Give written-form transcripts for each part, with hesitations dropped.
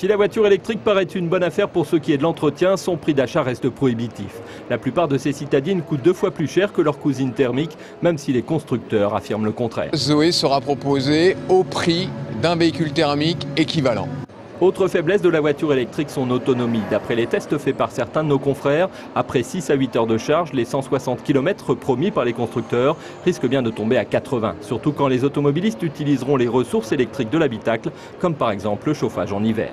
Si la voiture électrique paraît une bonne affaire pour ce qui est de l'entretien, son prix d'achat reste prohibitif. La plupart de ces citadines coûtent 2 fois plus cher que leurs cousines thermiques, même si les constructeurs affirment le contraire. Zoé sera proposée au prix d'un véhicule thermique équivalent. Autre faiblesse de la voiture électrique, son autonomie. D'après les tests faits par certains de nos confrères, après 6 à 8 heures de charge, les 160 km promis par les constructeurs risquent bien de tomber à 80. Surtout quand les automobilistes utiliseront les ressources électriques de l'habitacle, comme par exemple le chauffage en hiver.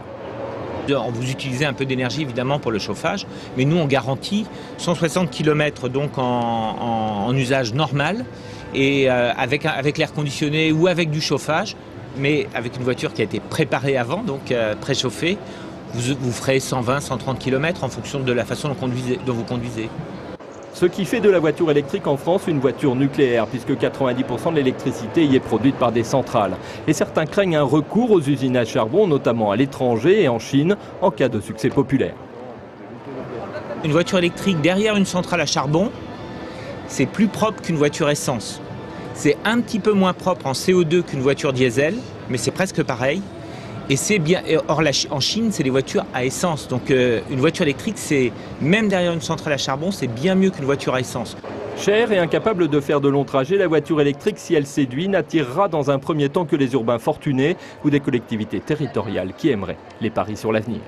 Vous utilisez un peu d'énergie évidemment pour le chauffage, mais nous on garantit 160 km donc en usage normal et avec l'air conditionné ou avec du chauffage, mais avec une voiture qui a été préparée avant, donc préchauffée, vous ferez 120-130 km en fonction de la façon dont vous conduisez. Ce qui fait de la voiture électrique en France une voiture nucléaire, puisque 90% de l'électricité y est produite par des centrales. Et certains craignent un recours aux usines à charbon, notamment à l'étranger et en Chine, en cas de succès populaire. Une voiture électrique derrière une centrale à charbon, c'est plus propre qu'une voiture essence. C'est un petit peu moins propre en CO2 qu'une voiture diesel, mais c'est presque pareil. Et c'est bien. Or, en Chine, c'est des voitures à essence. Donc, une voiture électrique, c'est même derrière une centrale à charbon, c'est bien mieux qu'une voiture à essence. Chère et incapable de faire de longs trajets, la voiture électrique, si elle séduit, n'attirera dans un premier temps que les urbains fortunés ou des collectivités territoriales qui aimeraient les paris sur l'avenir.